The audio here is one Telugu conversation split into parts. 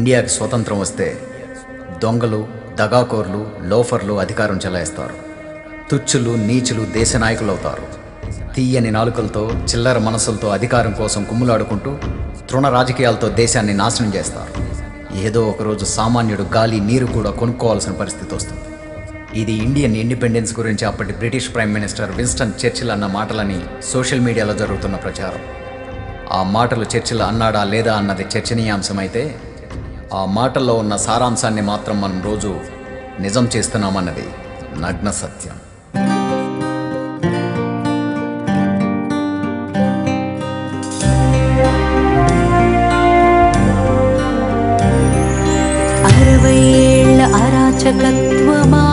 ఇండియాకి స్వతంత్రం వస్తే దొంగలు, దగాకోర్లు, లోఫర్లు అధికారం చెలాయిస్తారు. తుచ్చులు, నీచులు దేశ నాయకులు అవుతారు. తీయని నాలుకలతో, చిల్లర మనసులతో అధికారం కోసం కుమ్ములాడుకుంటూ తృణ రాజకీయాలతో దేశాన్ని నాశనం చేస్తారు. ఏదో ఒకరోజు సామాన్యుడు గాలి, నీరు కూడా కొనుక్కోవాల్సిన పరిస్థితి వస్తుంది. ఇది ఇండియన్ ఇండిపెండెన్స్ గురించి అప్పటి British prime minister Winston Churchill అన్న మాటలని సోషల్ మీడియాలో జరుగుతున్న ప్రచారం. ఆ మాటలు చర్చిల్ అన్నాడా లేదా అన్నది చర్చనీయాంశమైతే, ఆ మాటల్లో ఉన్న సారాంశాన్ని మాత్రం మనం రోజు నిజం చేస్తున్నామన్నది నగ్న సత్యం. అరాచకత్వమా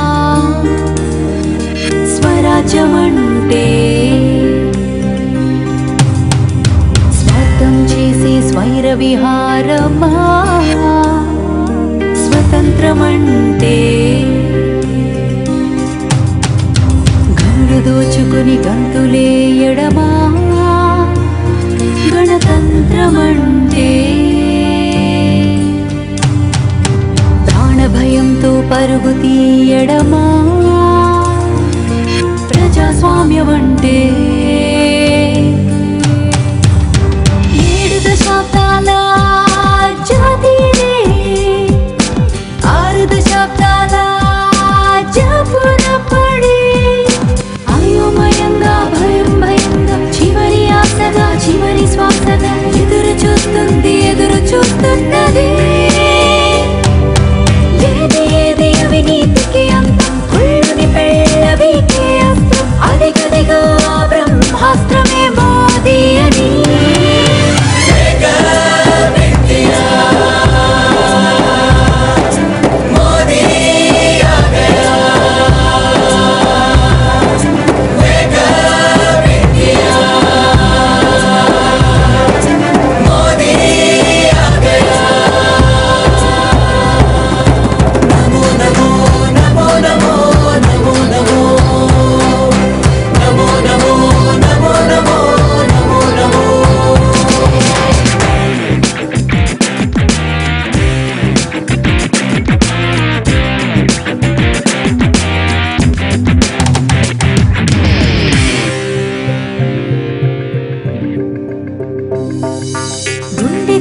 స్వరాజ్యమంటే, స్వార్థం చేసే స్వైర విహారమా స్వతంత్రమంటే, గనులు దోచుకుని గంతులేయడమా గణతంత్రమంటే, భయంతో పరుగు తీయడమా ప్రజాస్వామ్యమంటే, 7 దశాబ్దాల జాతీయే 6 దశాబ్దాల జాపున పడి అయోమయంగా భయంగా చివరి ఆశగా చివరి శ్వాసగా ఎదురు చూస్తున్నది. ఏది అవినీతికి అంతం, కుళ్ళుని పెళ్ళవికే అస్త్రం, అదిగదిగా బ్రహ్మాస్త్రమే మోదీ అని.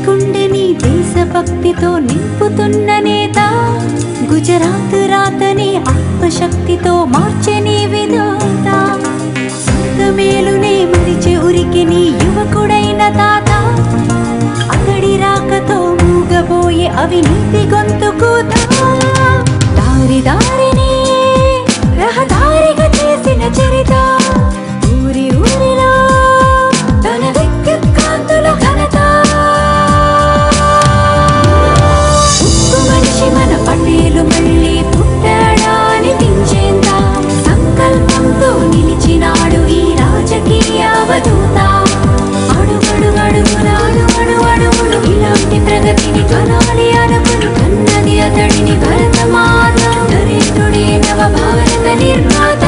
గుండెని దేశభక్తితో నింపుతున్న నేత, గుజరాత్ రాతని ఆత్మశక్తితో మార్చని విధాత, సొంత మేలునే మరిచే ఉరికిని యువకుడైన తాత, అతడి రాకతో మూగబోయే అవినీతి గొంతుకుతా, దారిని రహదారిగా చేసిన చరిత, ఊరిలో తన విద్యుత్ కాంతుల ఘనత, మన పటేలు మళ్ళీ పుట్టాడానిపించేంత సంకల్పంతో నిలిచినాడు ఈ రాజకీయ అవధూత. అడుగుడు ఇలాంటి ప్రగతిని కనాలి అనుకుని కన్నది అతడిని భరతమాత, నరేంద్రుడే నవ భారత నిర్మాత.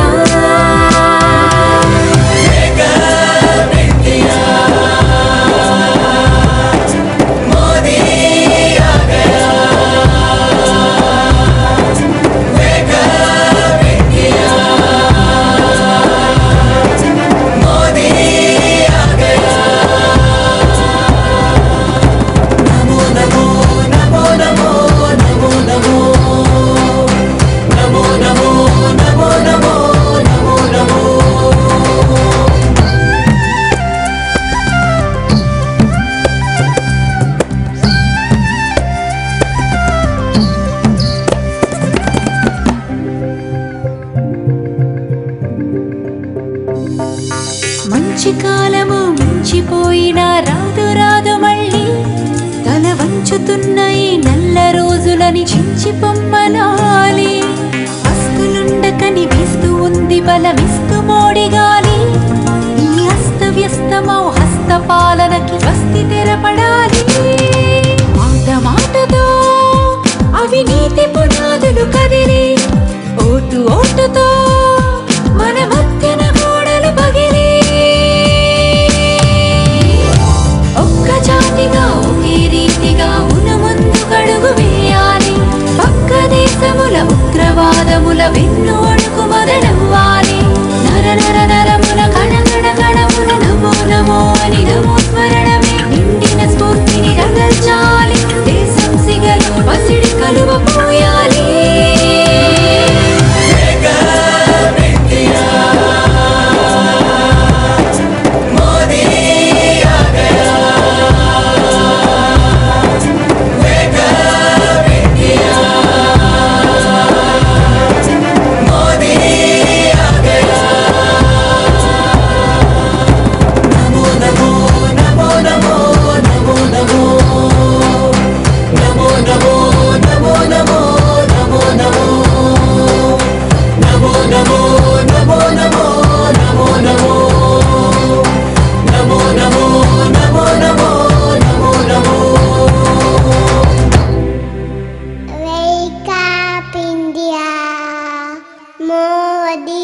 మంచి కాలము మించిపోయినా రాదు మళ్ళీ, తల వంచుతున్న ఈ నల్ల రోజులని చించి పొమ్మనాలి. అస్తులుండకని వీస్తూ ఉంది బలమిస్తూ మోడిగాలి, ఈ అస్తవ్యస్తమౌ హస్తపాలనకి వస్తి తెరపడాలి. మాటతో అవినీతి పునాదులు కదిలి, ఓటుతో మన మధ్యన గోడలు పగిలి, ఒక్క జాతిగా ఒకే రీతిగా ఉన్న ముందు కడుగు మోదీ